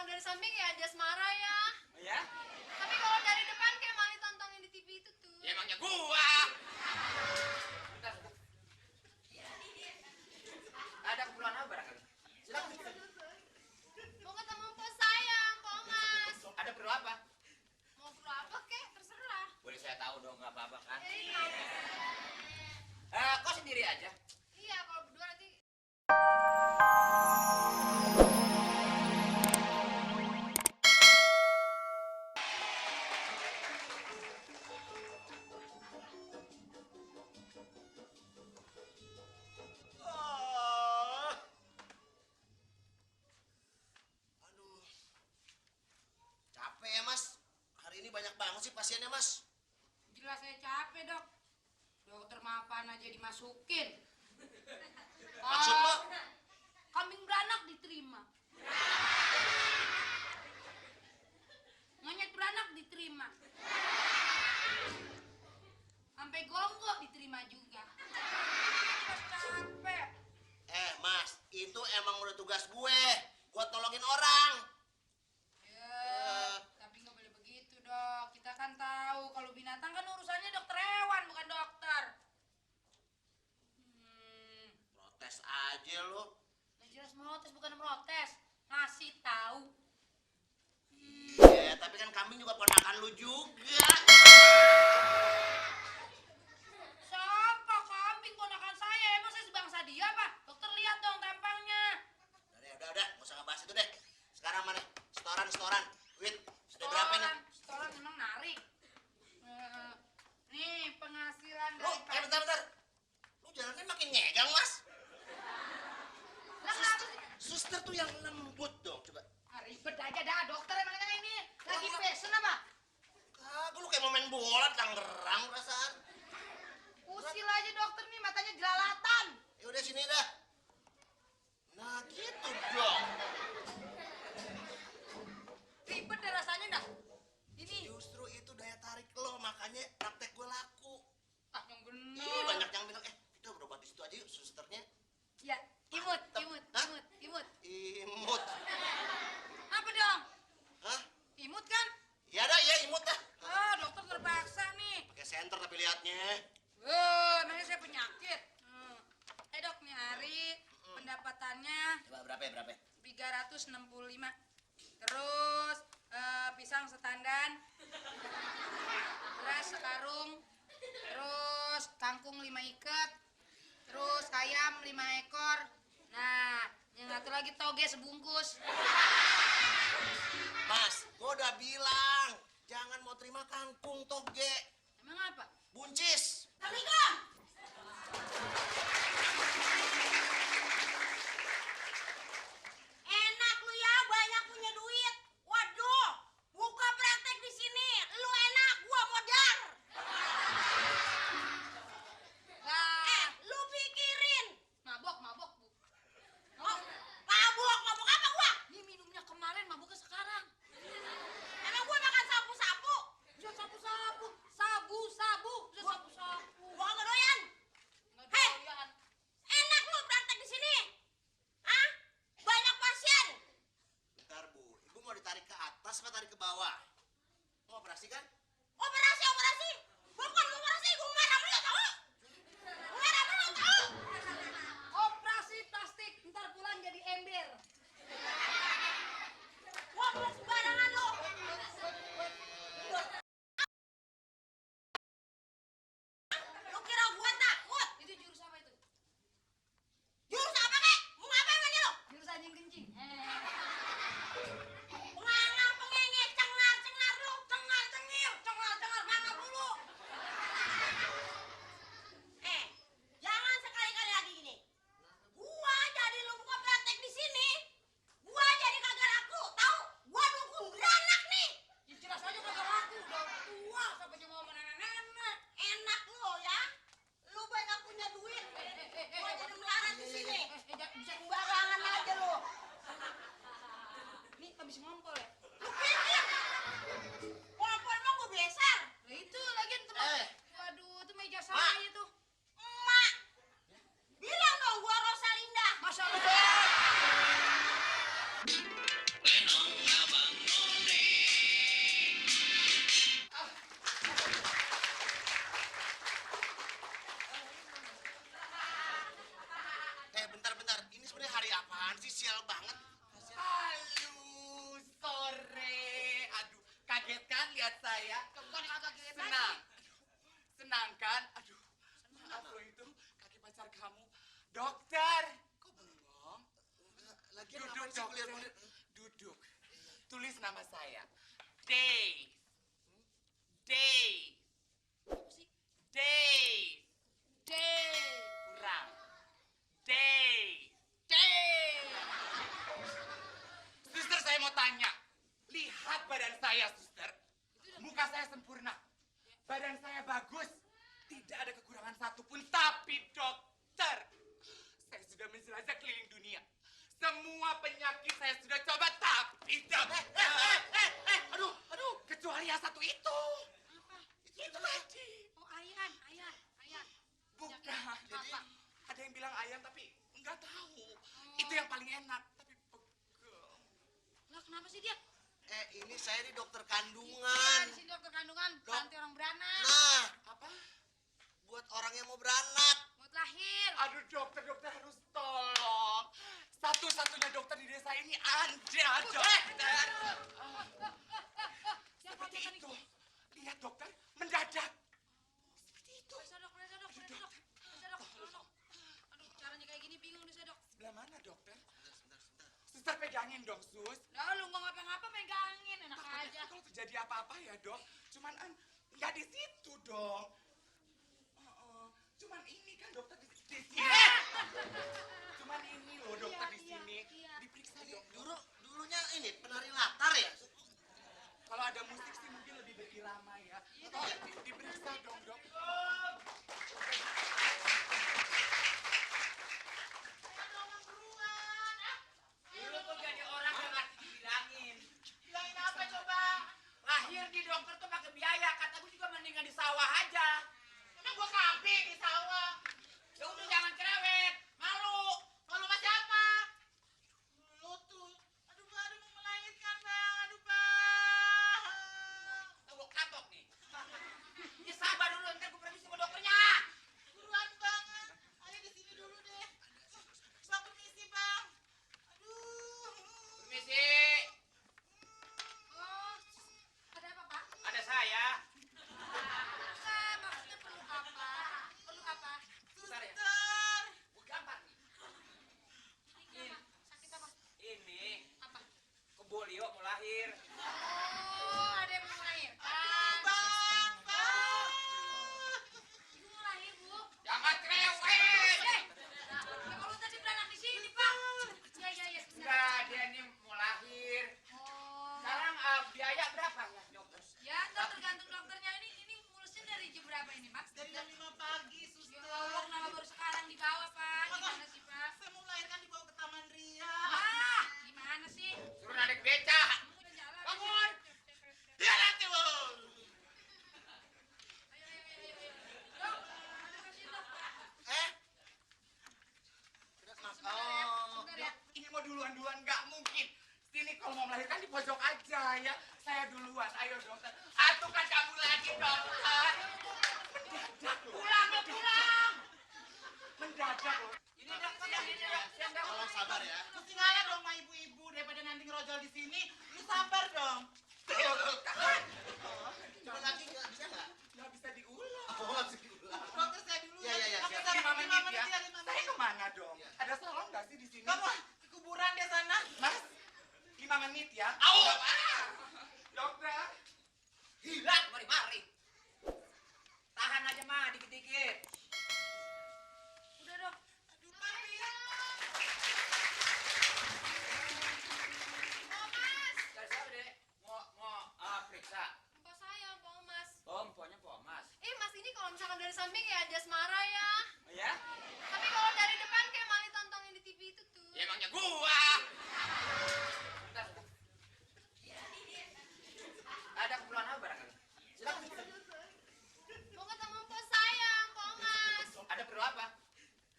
Kalau dari samping ya Jasmara ya. Oh ya? Tapi kalau dari depan kayak Mali tontonin di TV itu tuh. Ya emangnya gua. Bentar. Ada keperluan apa barangkali? Silakan. Mau ketemu Mpok saya, Mpok Mas. Ada perlu apa? Mau perlu apa kek? Terserah. Boleh saya tahu dong, nggak apa-apa kan? Iya. Kau sendiri aja. Iya, kalau berdua nanti. Aduh, capek ya mas. Hari ini banyak banget sih pasiennya mas. Jelas saya capek, Dok. Dokter maafan aja dimasukin. Maksud lo? Kambing beranak diterima. Monyet beranak diterima. Sampai gonggo diterima juga. Capek. Mas, itu emang udah tugas gue. Buat nolongin orang. Ya, tapi nggak boleh begitu, Dok. Kita kan tahu kalau binatang kan urusannya dokter hewan, bukan dokter. Protes aja lo. Nah, jelas protes bukan protes. Ngasih tahu. Ya, tapi kan kambing juga ponakan lu juga. Siapa kambing ponakan saya? Emang saya sebangsa dia, Pak? Dokter lihat dong tampangnya. Udah, nggak usah ngebahas itu deh. Sekarang mana? Setoran. Duit, sudah berapa nih? Setoran memang narik. Nih penghasilan Lu, dari bentar. Lu jalannya makin nyegang, mas. Suster tuh yang lembut dong, coba. Ribet aja dah, dokter emang ini lagi fashion apa? Kagak, lu kayak mau main bola, Tangerang perasaan. Usil aja dokter nih, matanya jelalatan. Ya udah sini dah. Nah gitu dong. Ribet deh rasanya dah. Ini. Justru itu daya tarik lo, makanya praktek gue laku. Yang bener. Ih, banyak yang bilang, kita berobat di situ aja yuk, susternya. Ya, imut. Hah? Imut. Apa dong? Hah? Imut kan? Ya dah, ya imut dah. Dokter terpaksa nih. Pakai senter tapi liatnya. Emangnya saya penyakit. Dok, nih hari pendapatannya Coba berapa? 365. Terus pisang setandan, beras sekarung, terus kangkung 5 ikat, terus ayam 5 ekor. Nah, yang satu lagi toge sebungkus. Mas, gue udah bilang, jangan mau terima kangkung toge. Emang apa? Buncis. Assalamualaikum. Enak lu ya, banyak punya duit. Waduh, buka praktek di sini. Lu enak, gua modar. Lu pikirin. Mabok, Bu. Oh, mabuk apa gua? Ini minumnya kemarin, maboknya sekarang. Emang gua makan sapu-sapu? Bisa sapu-sapu. Sabu. Bisa sapu-sapu. Gua kagak doyan. senang kan? Aduh, maaf lo itu kaki pacar kamu. Dokter. Kok bengong? Lagi Duduk, ngapain sih dokter. kuliah-kuliah? Duduk. Tulis nama saya. Dave. Dave. Dave. Dave. Kurang. Dave. Dave. Suster, saya mau tanya. Lihat badan saya, suster. Muka saya sempurna. Badan saya bagus. Tidak ada kekurangan satupun. Tapi dokter, saya sudah menjelajah keliling dunia. Semua penyakit saya sudah coba, tapi dokter. Aduh, kecuali yang satu itu. Apa? Itu tadi. Oh, Ayan. Bukan. Jadi Ada yang bilang ayam, tapi nggak tahu. Itu yang paling enak, tapi pegel. lah kenapa sih dia? Ini saya di dokter Iya, kandungan. di sini dokter kandungan, Dok. nanti orang beranak, Nah, Apa? buat orang yang mau beranak. buat lahir. Aduh, dokter harus tolong. Satu-satunya dokter di desa ini Anda, dokter. Seperti itu. Lihat, dokter, mendadak. Seperti itu. Bisa dok. Tolong. Aduh, caranya kayak gini bingung deh, dok. Sebelah mana, dokter? Suster, pegangin dong, sus. Lah lu nggak ngapa-ngapa megangin, enak Takutnya aja. kalau terjadi apa-apa ya, dok. Cuman nggak di situ, dong. Cuman ini kan dokter di sini. Cuman ini loh dokter di sini. Iya. Diperiksa dong. Dulunya ini penari latar ya. Kalau ada musik sih mungkin lebih berirama ya. Diperiksa dong, dok. Lu tuh jadi orang yang ngerti dibilangin. Bilangin apa coba? Lahir di dokter tuh pakai biaya. Kata gue juga mendingan di sawah aja. Emang gua kambing di sawah. Ya udah jangan cerewet. Malu. Malu sama siapa? Lu tuh. Aduh, baru mau melahirkan, Bang. Aduh, Bang. Tuh gue kapok nih. Ya sabar dulu, ntar gue pergi sama dokternya. Buruan banget. Ayo di sini dulu deh. Bang, permisi, Bang. Aduh. Permisi. Oh, ada apa, Pak? Ada saya. Enggak, maksudnya perlu apa? Perlu apa? Bentar ya. Suster. Gue gambar nih. Ini kenapa? Sakit apa? Ini Apa? kebolio mau lahir. Oh, ada yang mau melahirkan. Bang, Bang. Ibu mau lahir, Bu. Jangan cerewet. Ya kalau tadi beranak di sini, Pak. Iya. Enggak, dia ini mau lahir. Oh. Sekarang biaya berapa ya, dokter? Ya, ntar tergantung dokternya. Ini mulusnya dari jam berapa ini, Pak? Dari jam 5 pagi, Ya Suster. Allah, kenapa baru sekarang dibawa, Pak? Gimana sih, Pak? Saya mau melahirkan dibawa ke Taman Ria. Ah, gimana sih? Suruh narik beca. Kamu udah jalan. Bangun. Dia nanti, Bu. Ayo. Dok, ada pasien, Dok. Sebentar ya. Ini mau duluan nggak mungkin. Sini kalau mau melahirkan di pojok aja ya. Saya duluan. Ayo dokter. Atuh kan kamu lagi dokter. Mendadak loh. Pulang. Mendadak loh. Ini dokter yang ini dokter. Tolong sabar ya. Mesti ngalah dong sama ibu-ibu daripada nanti ngerojol di sini. Lu sabar dong. Coba lagi nggak bisa nggak? Nggak bisa diulang. Oh, nggak bisa diulang. Dokter saya dulu. Iya, Oke, siap. saya 5 menit ya. 5 Saya menit. kemana dong? Iya. Ada salon nggak sih di sini? Kamu ke kuburan deh sana. Mas, 5 menit ya. Au. Dokter. Gila, mari. Tahan aja mah dikit-dikit. Udah, Dok. Aduh, Mami. Oh, Mas. Dari siapa, Dek? Mau periksa. Empok saya, Empok Mas. Oh, empoknya Mas. Mas ini kalau misalkan dari samping ya jasmara ya. Oh, ya? Tapi kalau dari depan kayak Mali tontonin di TV itu tuh. Ya emangnya gua. Bentar. Ada keperluan apa barangkali? Silakan. Mau ketemu empok saya, Empok Mas. Ada perlu apa?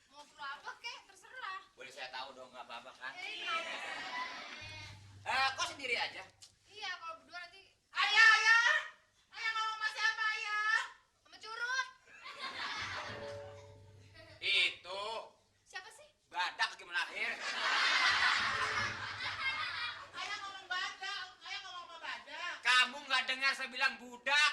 Mau perlu apa kek? Terserah. Boleh saya tahu dong, nggak apa-apa kan? Iya. Kok sendiri aja? Iya, kalau berdua nanti Ayah. Ayah ngomong sama siapa, Ayah? sama curut. Itu Siapa sih? badak lagi melahir. Ayah ngomong badak. Ayah ngomong apa badak? Kamu nggak dengar saya bilang budak?